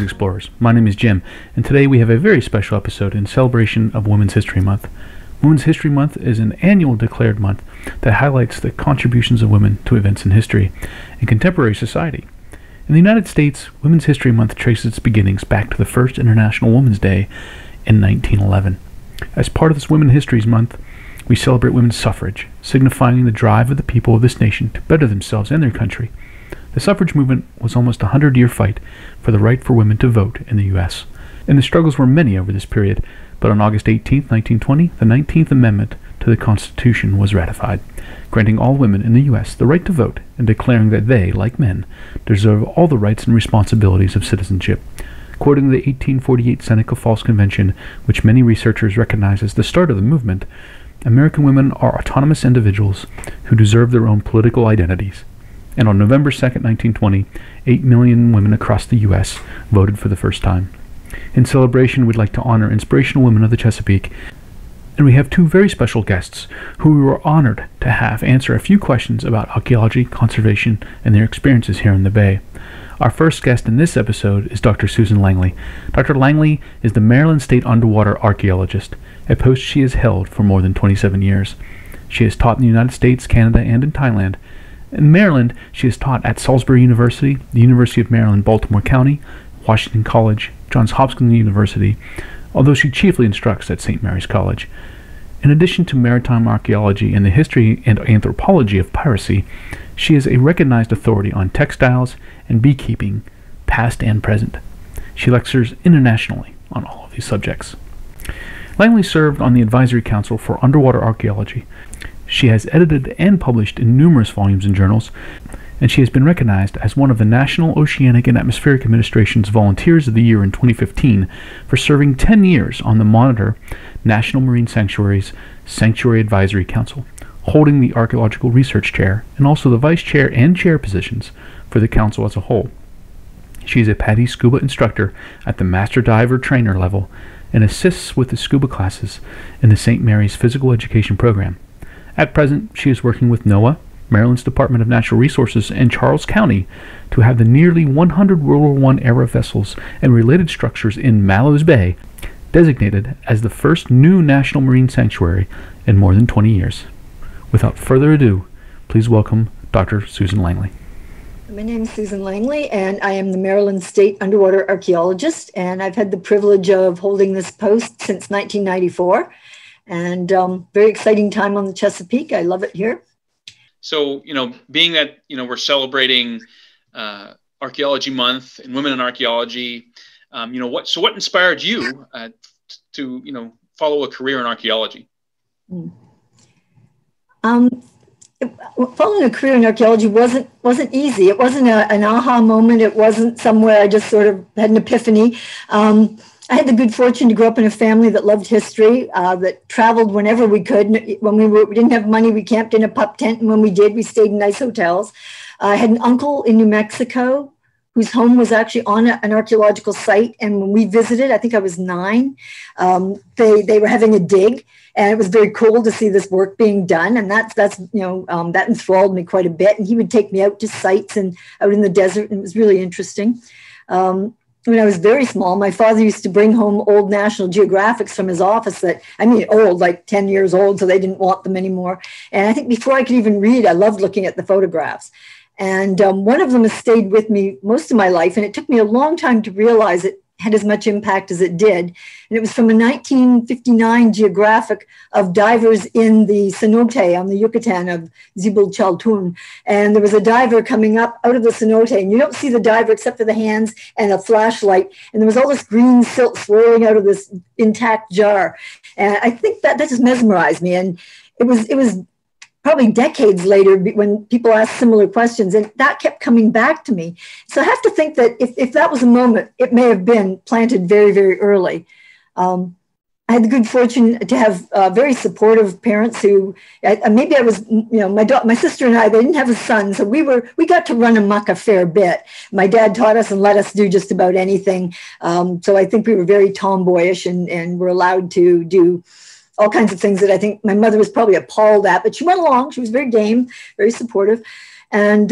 Greetings, explorers. My name is Jim, and today we have a very special episode in celebration of Women's History Month. Women's History Month is an annual declared month that highlights the contributions of women to events in history and contemporary society. In the United States, Women's History Month traces its beginnings back to the first International Women's Day in 1911. As part of this Women's History Month, we celebrate women's suffrage, signifying the drive of the people of this nation to better themselves and their country. The suffrage movement was almost a 100-year fight for the right for women to vote in the U.S., and the struggles were many over this period, but on August 18, 1920, the 19th Amendment to the Constitution was ratified, granting all women in the U.S. the right to vote and declaring that they, like men, deserve all the rights and responsibilities of citizenship. Quoting the 1848 Seneca Falls Convention, which many researchers recognize as the start of the movement, American women are autonomous individuals who deserve their own political identities. And on November 2, 1920, 8 million women across the U.S. voted for the first time. In celebration, we'd like to honor inspirational women of the Chesapeake, and we have two very special guests who we were honored to have answer a few questions about archaeology, conservation, and their experiences here in the Bay. Our first guest in this episode is Dr. Susan Langley. Dr. Langley is the Maryland State Underwater Archaeologist, a post she has held for more than 27 years. She has taught in the United States, Canada, and in Thailand. In Maryland, she has taught at Salisbury University, the University of Maryland, Baltimore County, Washington College, Johns Hopkins University, although she chiefly instructs at St. Mary's College. In addition to maritime archaeology and the history and anthropology of piracy, she is a recognized authority on textiles and beekeeping, past and present. She lectures internationally on all of these subjects. Langley served on the Advisory Council for Underwater Archaeology. She has edited and published in numerous volumes and journals, and she has been recognized as one of the National Oceanic and Atmospheric Administration's Volunteers of the Year in 2015 for serving 10 years on the Monitor National Marine Sanctuary's Sanctuary Advisory Council, holding the Archaeological Research Chair and also the Vice Chair and Chair positions for the Council as a whole. She is a PADI scuba instructor at the Master Diver Trainer level and assists with the scuba classes in the St. Mary's Physical Education Program. At present, she is working with NOAA, Maryland's Department of Natural Resources, and Charles County to have the nearly 100 World War I era vessels and related structures in Mallows Bay designated as the first new National Marine Sanctuary in more than 20 years. Without further ado, please welcome Dr. Susan Langley. My name is Susan Langley, and I am the Maryland State Underwater Archaeologist, and I've had the privilege of holding this post since 1994. And very exciting time on the Chesapeake. I love it here. So, being that, we're celebrating Archaeology Month and Women in Archaeology, what inspired you to, follow a career in archaeology? Following a career in archaeology wasn't easy. It wasn't an aha moment. It wasn't somewhere I just sort of had an epiphany. I had the good fortune to grow up in a family that loved history, that traveled whenever we could. When we didn't have money, we camped in a pup tent, and when we did, we stayed in nice hotels. I had an uncle in New Mexico whose home was actually on an archaeological site, and when we visited, I think I was 9, they were having a dig, and it was very cool to see this work being done, and that enthralled me quite a bit. And he would take me out to sites and out in the desert, and it was really interesting. When I was very small, my father used to bring home old National Geographics from his office old, like 10 years old, so they didn't want them anymore. And I think before I could even read, I loved looking at the photographs. And one of them has stayed with me most of my life, and it took me a long time to realize it had as much impact as it did. And it was from a 1959 geographic of divers in the cenote on the Yucatan of Zibul Chaltun. And there was a diver coming up out of the cenote, and you don't see the diver except for the hands and a flashlight. And there was all this green silt swirling out of this intact jar. And I think that just mesmerized me. And it was probably decades later when people asked similar questions, and that kept coming back to me. So I have to think that if that was a moment, it may have been planted very, very early. I had the good fortune to have very supportive parents who, maybe I was, my sister and I, they didn't have a son, so we got to run amok a fair bit. My dad taught us and let us do just about anything. So I think we were very tomboyish and were allowed to do all kinds of things that I think my mother was probably appalled at, but she went along. She was very game, very supportive. And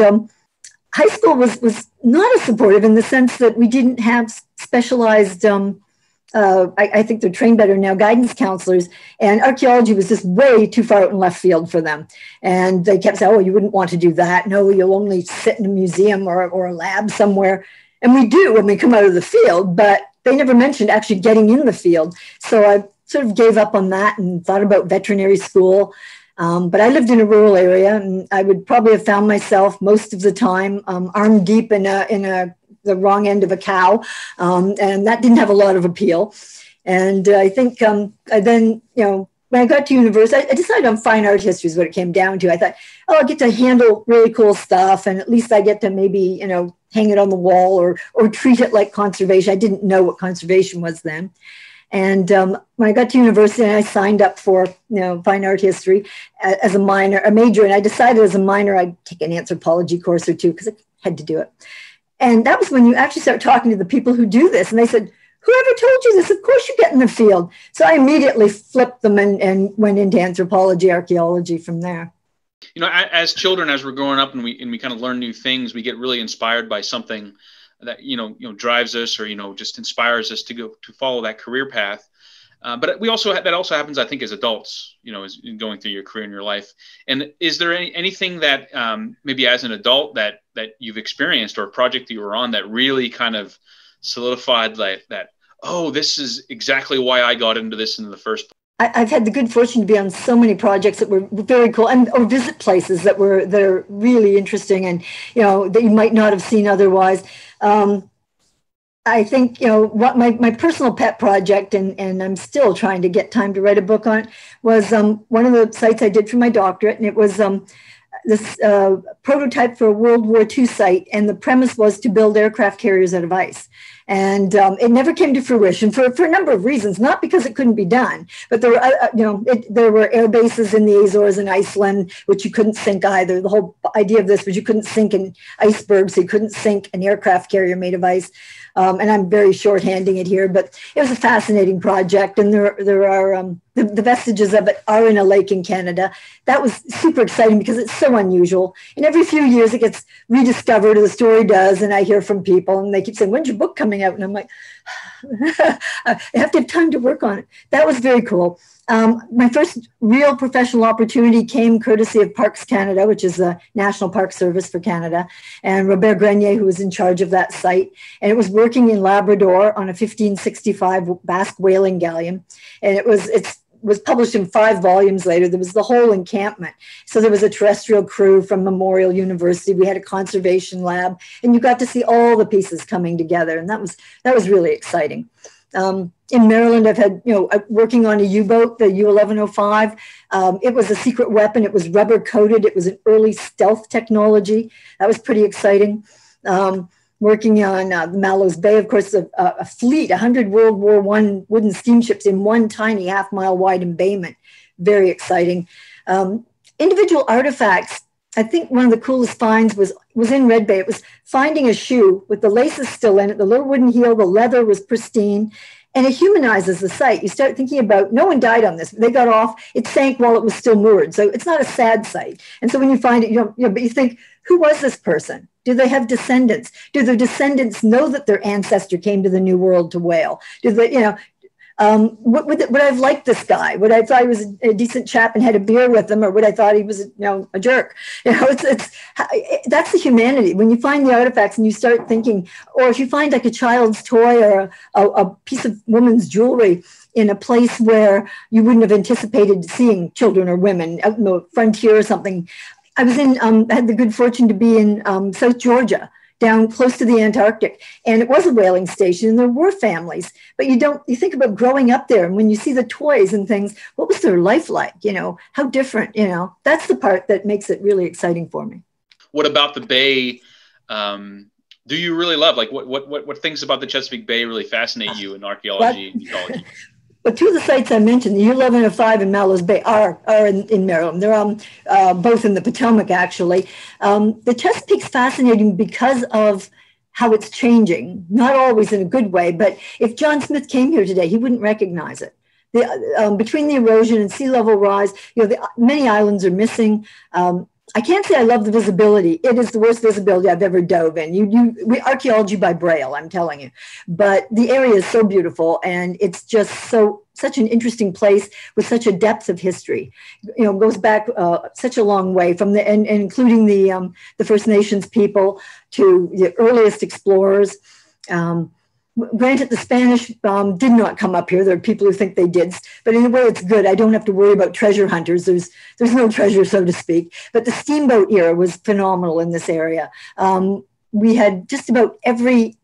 high school was not as supportive in the sense that we didn't have specialized, I think they're trained better now, guidance counselors, and archaeology was just way too far out in left field for them. And they kept saying, oh, you wouldn't want to do that. No, you'll only sit in a museum or a lab somewhere. And we do when we come out of the field, but they never mentioned actually getting in the field. So I sort of gave up on that and thought about veterinary school. But I lived in a rural area, and I would probably have found myself most of the time arm deep in the wrong end of a cow, and that didn't have a lot of appeal. And I think I then, when I got to university, I decided on fine art history is what it came down to. I thought, oh, I'll get to handle really cool stuff, and at least I get to maybe, hang it on the wall or treat it like conservation. I didn't know what conservation was then. And when I got to university, I signed up for, fine art history as a major. And I decided as a minor, I'd take an anthropology course or two because I had to do it. And that was when you actually start talking to the people who do this. And they said, whoever told you this? Of course you get in the field. So I immediately flipped them and went into anthropology, archaeology from there. As children, as we're growing up and we kind of learn new things, we get really inspired by something that drives us or just inspires us to follow that career path. But that also happens, I think, as adults, as going through your career in your life. And is there anything that maybe as an adult that you've experienced or a project that you were on that really kind of solidified that, oh, this is exactly why I got into this in the first place? I've had the good fortune to be on so many projects that were very cool, or visit places that are really interesting and that you might not have seen otherwise. I think what my personal pet project, and I'm still trying to get time to write a book on it, was one of the sites I did for my doctorate, and it was this prototype for a World War II site, and the premise was to build aircraft carriers out of ice. And it never came to fruition for a number of reasons, not because it couldn't be done, but there were, there were air bases in the Azores and Iceland, which you couldn't sink either. The whole idea of this was you couldn't sink an iceberg, so you couldn't sink an aircraft carrier made of ice. And I'm very shorthanding it here, but it was a fascinating project. And there are the vestiges of it are in a lake in Canada. That was super exciting because it's so unusual. And every few years it gets rediscovered, or the story does. And I hear from people and they keep saying, when's your book coming out? And I'm like, I have to have time to work on it. That was very cool. My first real professional opportunity came courtesy of Parks Canada, which is the National Park Service for Canada, and Robert Grenier, who was in charge of that site. And it was working in Labrador on a 1565 Basque whaling galleon. And it was published in 5 volumes later. There was the whole encampment. So there was a terrestrial crew from Memorial University. We had a conservation lab, and you got to see all the pieces coming together. And that was really exciting. In Maryland, I've had, working on a U-boat, the U-1105. It was a secret weapon. It was rubber coated. It was an early stealth technology. That was pretty exciting. Working on the Mallows Bay, of course, a fleet, 100 World War I wooden steamships in one tiny half-mile wide embayment. Very exciting. Individual artifacts. I think one of the coolest finds was in Red Bay. It was finding a shoe with the laces still in it, the little wooden heel, the leather was pristine, and it humanizes the site. You start thinking about, no one died on this. They got off, it sank while it was still moored. So it's not a sad site. And so when you find it, but you think, who was this person? Do they have descendants? Do their descendants know that their ancestor came to the New World to whale? Do they, would I have liked this guy? Would I have thought he was a decent chap and had a beer with him, or would I thought he was, a jerk? That's the humanity. When you find the artifacts and you start thinking, or if you find like a child's toy or a piece of woman's jewelry in a place where you wouldn't have anticipated seeing children or women out in the frontier or something. I was I had the good fortune to be in South Georgia, down close to the Antarctic. And it was a whaling station and there were families, but you think about growing up there and when you see the toys and things, what was their life like? How different, that's the part that makes it really exciting for me. What about the Bay? Do you really love, like what things about the Chesapeake Bay really fascinate you in archaeology and ecology? But 2 of the sites I mentioned, the U-1105 and Mallows Bay, are in Maryland. They're both in the Potomac, actually. The Chesapeake's fascinating because of how it's changing, not always in a good way, but if John Smith came here today, he wouldn't recognize it. Between the erosion and sea level rise, many islands are missing. I can't say I love the visibility. It is the worst visibility I've ever dove in. Archaeology by Braille, I'm telling you. But the area is so beautiful, and it's just such an interesting place with such a depth of history. Goes back such a long way from and including the First Nations people to the earliest explorers. Granted, the Spanish did not come up here. There are people who think they did, but in a way it's good. I don't have to worry about treasure hunters. There's no treasure, so to speak. But the steamboat era was phenomenal in this area. We had just about every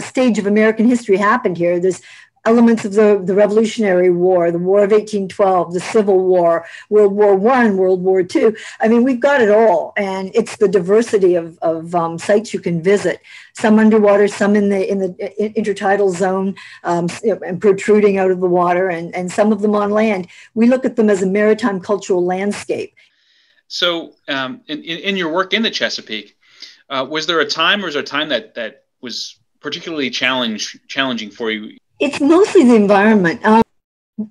stage of American history happened here. There's elements of the Revolutionary War, the War of 1812, the Civil War, World War I, World War II. I mean, we've got it all, and it's the diversity of sites you can visit. Some underwater, some in the intertidal zone, and protruding out of the water, and some of them on land. We look at them as a maritime cultural landscape. So, in your work in the Chesapeake, was there a time, or was there a time that was particularly challenging for you? It's mostly the environment.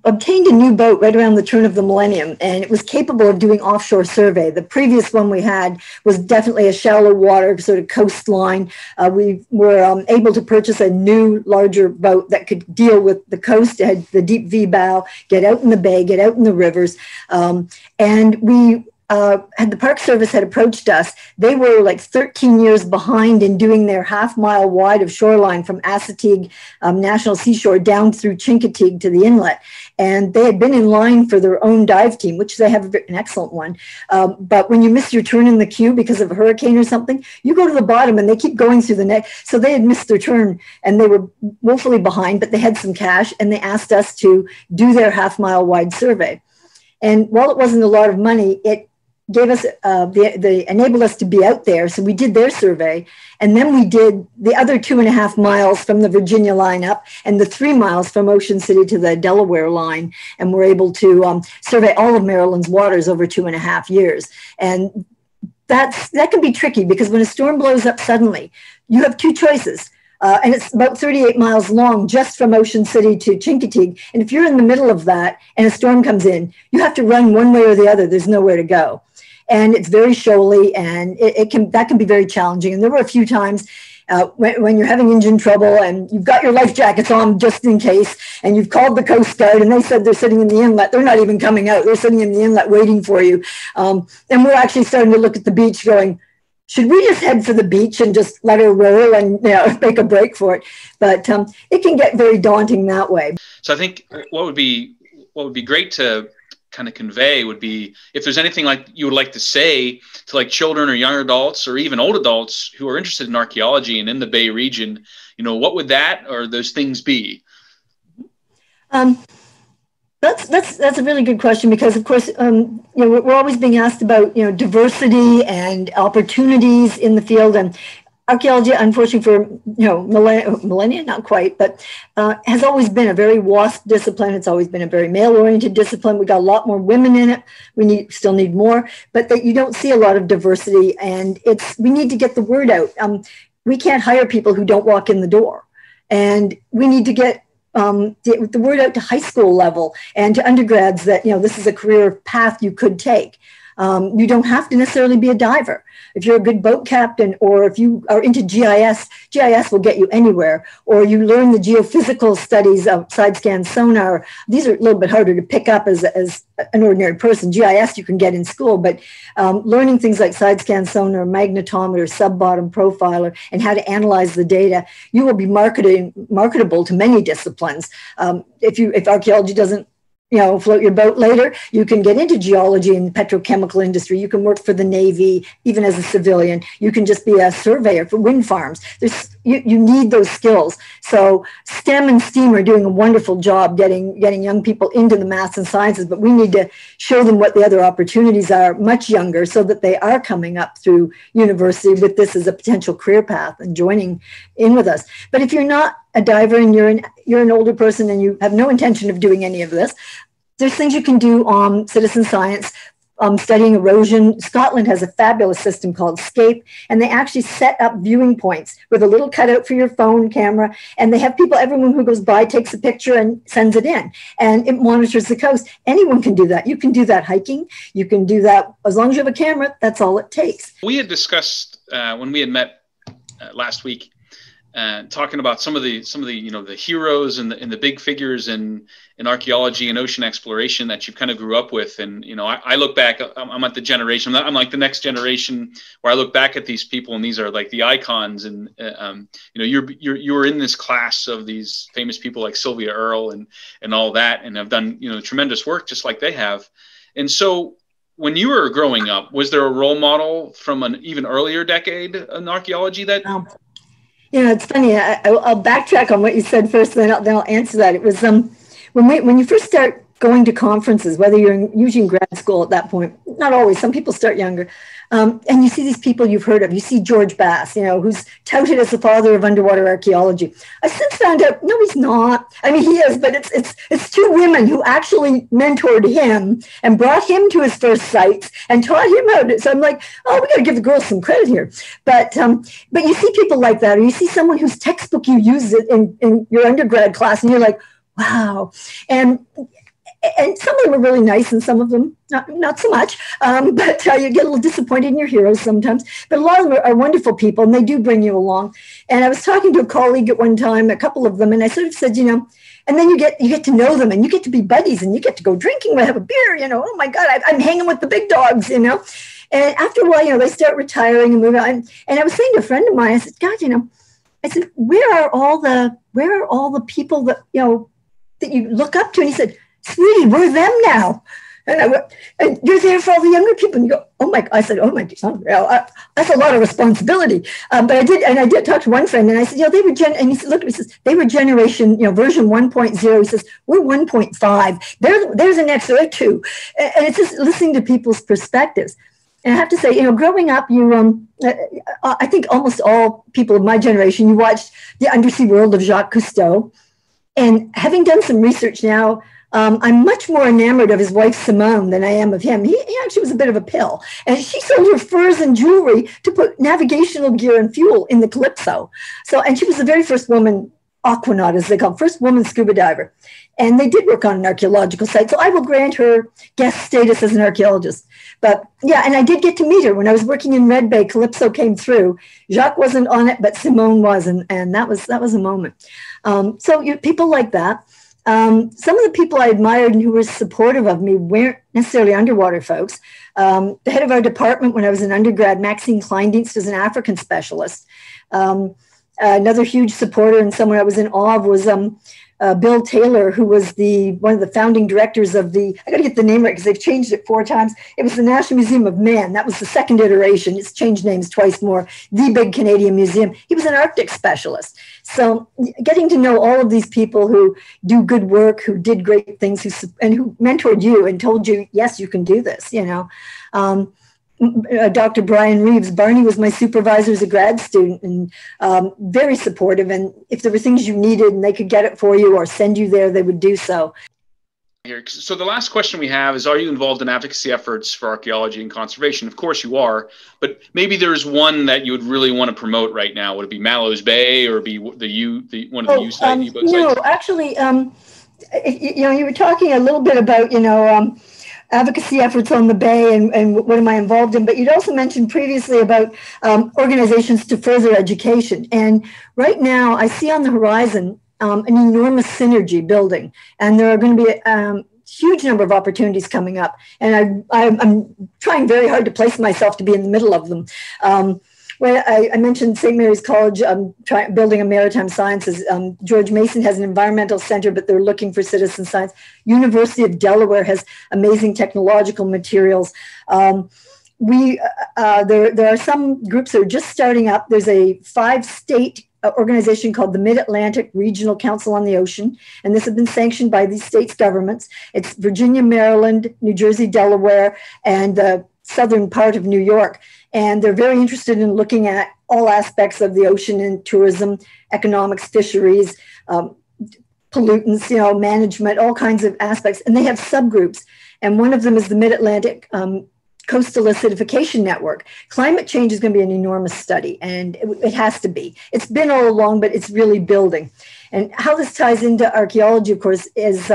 Obtained a new boat right around the turn of the millennium, and it was capable of doing offshore survey. The previous one we had was definitely a shallow water sort of coastline. We were able to purchase a new, larger boat that could deal with the coast. It had the deep V bow, get out in the bay, get out in the rivers. And we had the Park Service had approached us. They were like 13 years behind in doing their half-mile wide of shoreline from Assateague National Seashore down through Chincoteague to the inlet. And they had been in line for their own dive team, which they have an excellent one. But when you miss your turn in the queue because of a hurricane or something, you go to the bottom and they keep going through the net. So they had missed their turn and they were woefully behind, but they had some cash and they asked us to do their half-mile wide survey. And while it wasn't a lot of money, it gave us, they enabled us to be out there. So we did their survey. And then we did the other 2.5 miles from the Virginia line up and the 3 miles from Ocean City to the Delaware line. And we're able to survey all of Maryland's waters over 2.5 years. And that can be tricky because when a storm blows up suddenly, you have two choices. And it's about 38 miles long just from Ocean City to Chincoteague. And if you're in the middle of that and a storm comes in, you have to run one way or the other. There's nowhere to go. And it's very shoaly, and that can be very challenging. And there were a few times when you're having engine trouble and you've got your life jackets on just in case, and you've called the Coast Guard and they said they're sitting in the inlet. They're not even coming out. They're sitting in the inlet waiting for you. And we're actually starting to look at the beach going, should we just head for the beach and just let her roll and make a break for it? But it can get very daunting that way. So I think what would be great to kind of convey would be if there's anything like you would like to say to like children or young adults or even old adults who are interested in archaeology and in the Bay region, what would that or those things be? That's a really good question because, of course, we're always being asked about diversity and opportunities in the field, and archaeology, unfortunately, for millennia, not quite, but has always been a very WASP discipline. It's always been a very male-oriented discipline. We got a lot more women in it. We still need more, but that you don't see a lot of diversity, and we need to get the word out. We can't hire people who don't walk in the door, and we need to get the word out to high school level and to undergrads that, this is a career path you could take. You don't have to necessarily be a diver. If you're a good boat captain or if you are into GIS will get you anywhere. Or you learn the geophysical studies of side scan sonar. These are a little bit harder to pick up as an ordinary person. GIS you can get in school, but learning things like side scan sonar, magnetometer, sub-bottom profiler, and how to analyze the data, you will be marketable to many disciplines. If archaeology doesn't float your boat later, you can get into geology and the petrochemical industry. You can work for the Navy, even as a civilian. You can just be a surveyor for wind farms. You need those skills. So STEM and STEAM are doing a wonderful job getting young people into the maths and sciences, but we need to show them what the other opportunities are much younger so that they are coming up through university with this as a potential career path and joining in with us. But if you're not a diver and you're an older person and you have no intention of doing any of this, there's things you can do on citizen science studying erosion. Scotland has a fabulous system called Scape, and they actually set up viewing points with a little cutout for your phone camera, and they have people, everyone who goes by takes a picture and sends it in, and it monitors the coast. Anyone can do that. You can do that hiking. You can do that as long as you have a camera. That's all it takes. We had discussed when we had met last week, talking about some of the the heroes and the big figures in archaeology and ocean exploration that you kind of grew up with. And I look back, I'm at the generation, I'm like the next generation where I look back at these people, and these are like the icons. And you're in this class of these famous people like Sylvia Earle and all that, and have done tremendous work just like they have. And so when you were growing up, was there a role model from an even earlier decade in archaeology that? It's funny. I'll backtrack on what you said first, then I'll answer that. It was when you first start going to conferences, whether you're usually in grad school at that point, not always, some people start younger, and you see these people you've heard of. You see George Bass, who's touted as the father of underwater archaeology. I've since found out, no, he's not. I mean, he is, but it's two women who actually mentored him and brought him to his first sites and taught him how to. So I'm like, oh, we got to give the girls some credit here. But you see people like that, or you see someone whose textbook you use it in your undergrad class, and you're like, wow. And some of them are really nice, and some of them not so much. But you get a little disappointed in your heroes sometimes. But a lot of them are wonderful people, and they do bring you along. And I was talking to a colleague at one time, a couple of them, and I sort of said, and then you get to know them, and you get to be buddies, and you get to go drinking, we have a beer. Oh my God, I'm hanging with the big dogs. And after a while, they start retiring and moving on. And I was saying to a friend of mine, I said, God, I said, where are all the people that that you look up to? And he said, sweetie, we're them now. And I went, and you're there for all the younger people. And you go, oh my, I said, oh my, that's a lot of responsibility. But I did talk to one friend, and I said, they were and he said, look, he says, they were generation, version 1.0. He says, we're 1.5. There's an X or a 2. And it's just listening to people's perspectives. And I have to say, growing up, I think almost all people of my generation, you watched The Undersea World of Jacques Cousteau. And having done some research now, I'm much more enamored of his wife, Simone, than I am of him. He actually was a bit of a pill. And she sold her furs and jewelry to put navigational gear and fuel in the Calypso. And she was the very first woman aquanaut, as they call it, first woman scuba diver. And they did work on an archaeological site. So I will grant her guest status as an archaeologist. But yeah, and I did get to meet her. When I was working in Red Bay, Calypso came through. Jacques wasn't on it, but Simone was. And that was a moment. People like that. Some of the people I admired and who were supportive of me weren't necessarily underwater folks. The head of our department when I was an undergrad, Maxine Kleindienst, was an African specialist. Another huge supporter and someone I was in awe of was Bill Taylor, who was one of the founding directors of I got to get the name right because they've changed it 4 times. It was the National Museum of Man. That was the second iteration. It's changed names twice more. The big Canadian museum. He was an Arctic specialist. So getting to know all of these people who do good work, who did great things, and who mentored you and told you, yes, you can do this, Dr. Brian Reeves, Barney was my supervisor as a grad student, and very supportive. And if there were things you needed and they could get it for you or send you there, they would do so. So the last question we have is, are you involved in advocacy efforts for archaeology and conservation? Of course you are, but maybe there's one that you would really want to promote right now. Would it be Mallows Bay, or be one of the U sites? No, actually, you were talking a little bit about, advocacy efforts on the Bay and what am I involved in, but you'd also mentioned previously about organizations to further education. And right now I see on the horizon an enormous synergy building, and there are going to be a huge number of opportunities coming up. And I'm trying very hard to place myself to be in the middle of them. I mentioned St. Mary's College building a maritime sciences. George Mason has an environmental center, but they're looking for citizen science. University of Delaware has amazing technological materials. There are some groups that are just starting up. There's a 5-state organization called the Mid-Atlantic Regional Council on the Ocean, and this has been sanctioned by these states' governments. It's Virginia, Maryland, New Jersey, Delaware, and the southern part of New York. And they're very interested in looking at all aspects of the ocean and tourism, economics, fisheries, pollutants, management, all kinds of aspects. And they have subgroups. And one of them is the Mid-Atlantic coastal acidification network. Climate change is going to be an enormous study, and it has to be. It's been all along, but it's really building. And how this ties into archaeology, of course, is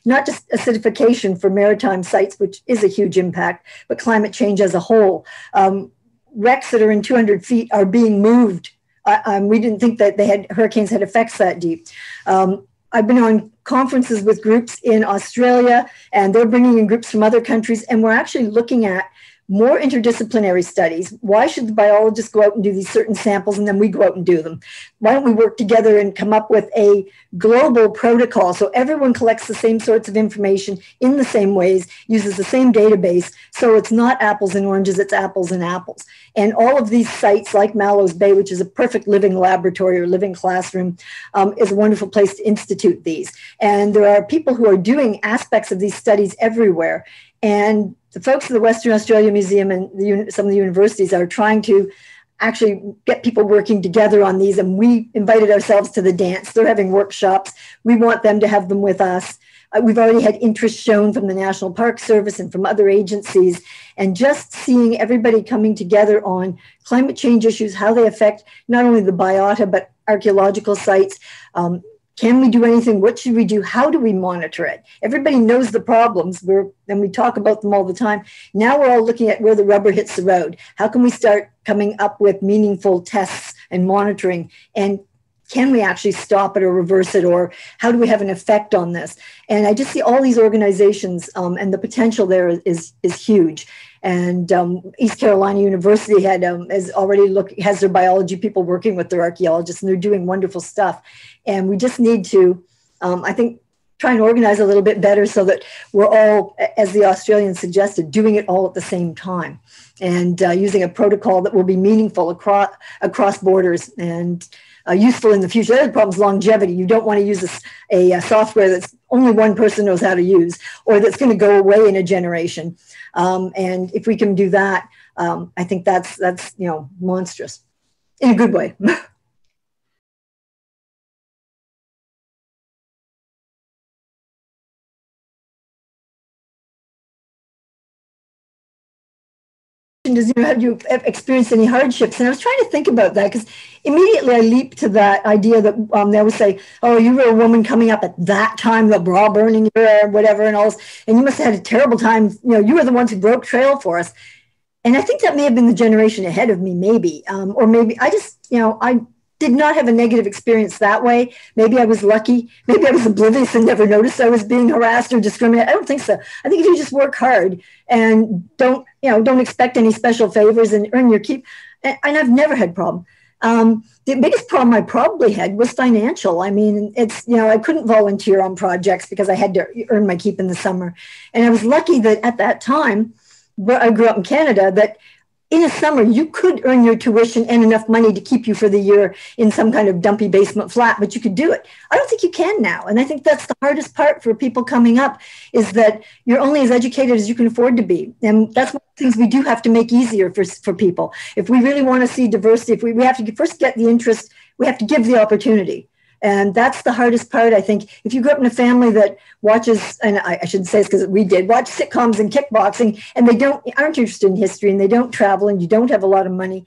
not just acidification for maritime sites, which is a huge impact, but climate change as a whole. Wrecks that are in 200 feet are being moved. We didn't think that hurricanes had effects that deep. I've been on conferences with groups in Australia, and they're bringing in groups from other countries, and we're actually looking at more interdisciplinary studies. Why should the biologists go out and do these certain samples and then we go out and do them? Why don't we work together and come up with a global protocol so everyone collects the same sorts of information in the same ways, uses the same database, so it's not apples and oranges, it's apples and apples. And all of these sites like Mallows Bay, which is a perfect living laboratory or living classroom, is a wonderful place to institute these. And there are people who are doing aspects of these studies everywhere. And the folks at the Western Australia Museum and some of the universities are trying to actually get people working together on these. And we invited ourselves to the dance. They're having workshops. We want them to have them with us. We've already had interest shown from the National Park Service and from other agencies. And just seeing everybody coming together on climate change issues, how they affect not only the biota, but archaeological sites. Can we do anything? What should we do? How do we monitor it? Everybody knows the problems, and we talk about them all the time. Now we're all looking at where the rubber hits the road. How can we start coming up with meaningful tests and monitoring? And can we actually stop it or reverse it? Or how do we have an effect on this? And I just see all these organizations and the potential there is huge. And East Carolina University has their biology people working with their archaeologists, and they're doing wonderful stuff. And we just need to, I think, try and organize a little bit better so that we're all, as the Australians suggested, doing it all at the same time, and using a protocol that will be meaningful across borders and useful in the future. The other problem is longevity. You don't want to use a software that's only one person knows how to use, or that's going to go away in a generation. And if we can do that, I think that's monstrous in a good way. Have you experienced any hardships? And I was trying to think about that, because immediately I leaped to that idea that they would say, oh, you were a woman coming up at that time, the bra burning era, or whatever, and all this, and you must have had a terrible time. You were the ones who broke trail for us. And I think that may have been the generation ahead of me, maybe, or maybe I just, I did not have a negative experience that way. Maybe I was lucky. Maybe I was oblivious and never noticed I was being harassed or discriminated. I don't think so. I think if you just work hard and don't expect any special favors and earn your keep, and I've never had a problem. The biggest problem I probably had was financial. I mean, it's, I couldn't volunteer on projects because I had to earn my keep in the summer. And I was lucky that at that time, where I grew up in Canada, that in a summer, you could earn your tuition and enough money to keep you for the year in some kind of dumpy basement flat, but you could do it. I don't think you can now. And I think that's the hardest part for people coming up, is that you're only as educated as you can afford to be. And that's one of the things we do have to make easier for people. If we really want to see diversity, if we have to first get the interest, we have to give the opportunity. And that's the hardest part, I think. If you grew up in a family that watches, and I shouldn't say this because we did, watch sitcoms and kickboxing, and they aren't interested in history, and they don't travel, and you don't have a lot of money,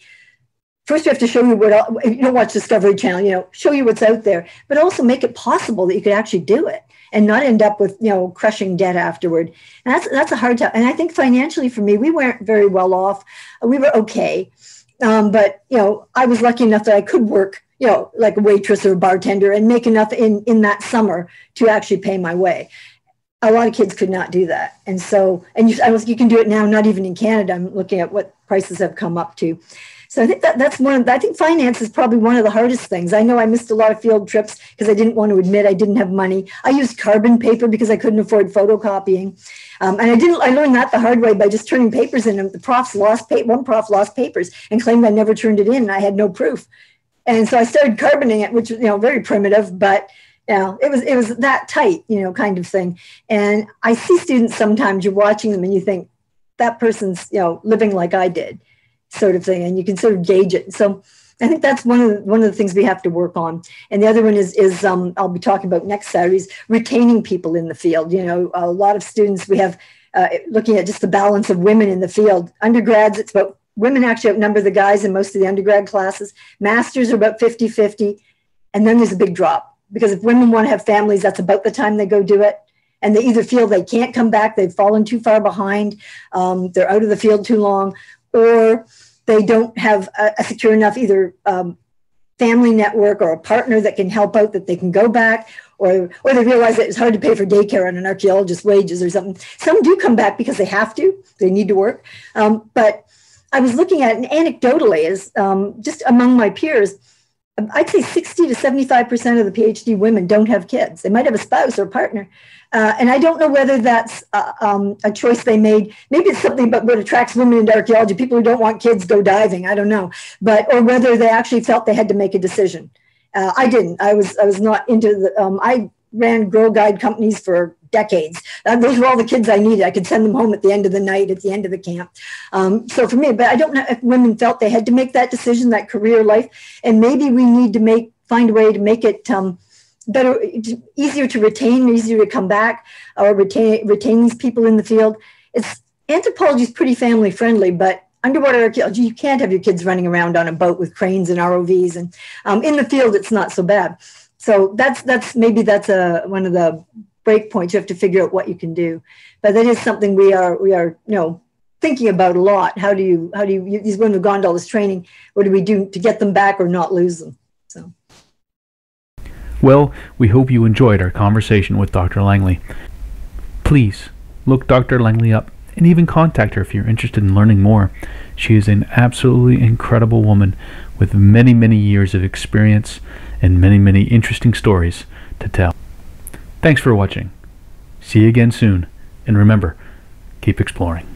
first we have to show you if you don't watch Discovery Channel, show you what's out there, but also make it possible that you could actually do it and not end up with, crushing debt afterward. And that's a hard time. And I think financially for me, we weren't very well off. We were okay. But, I was lucky enough that I could work, like a waitress or a bartender, and make enough in that summer to actually pay my way. A lot of kids could not do that. And so, you can do it now, not even in Canada. I'm looking at what prices have come up to. So I think that's I think finance is probably one of the hardest things. I know I missed a lot of field trips because I didn't want to admit I didn't have money. I used carbon paper because I couldn't afford photocopying. And I learned that the hard way by just turning papers in. And one prof lost papers and claimed I never turned it in, and I had no proof. And so I started carboning it, which was, very primitive, but it was that tight, kind of thing. And I see students sometimes, you're watching them and you think that person's, living like I did, sort of thing. And you can sort of gauge it. So I think that's one of the things we have to work on. And the other one is I'll be talking about next Saturday, is retaining people in the field. You know, a lot of students we have looking at just the balance of women in the field. Undergrads, it's about women actually outnumber the guys in most of the undergrad classes. Masters are about 50-50. And then there's a big drop, because if women want to have families, that's about the time they go do it. And they either feel they can't come back, they've fallen too far behind, they're out of the field too long, or they don't have a secure enough either family network or a partner that can help out, that they can go back, or they realize that it's hard to pay for daycare on an archaeologist's wages or something. Some do come back because they have to, they need to work. But I was looking at, and anecdotally, as just among my peers, I'd say 60 to 75% of the PhD women don't have kids. They might have a spouse or a partner. And I don't know whether that's a choice they made. Maybe it's something about what attracts women into archaeology. People who don't want kids go diving. I don't know. Or whether they actually felt they had to make a decision. I didn't. I was not into the, I ran Girl Guide companies for decades. Those were all the kids I needed. I could send them home at the end of the night, at the end of the camp. So for me, but I don't know if women felt they had to make that decision, that career life. And maybe we need to find a way to make it better, easier to retain, easier to come back, or retain these people in the field. Anthropology is pretty family friendly, but underwater archaeology, you can't have your kids running around on a boat with cranes and ROVs, and in the field, it's not so bad. So that's one of the break points. You have to figure out what you can do, but that is something we are thinking about a lot. How do you these women have gone to all this training? What do we do to get them back or not lose them? So. Well, we hope you enjoyed our conversation with Dr. Langley. Please look Dr. Langley up and even contact her if you're interested in learning more. She is an absolutely incredible woman with many, many years of experience and many, many interesting stories to tell. Thanks for watching. See you again soon. And remember, keep exploring.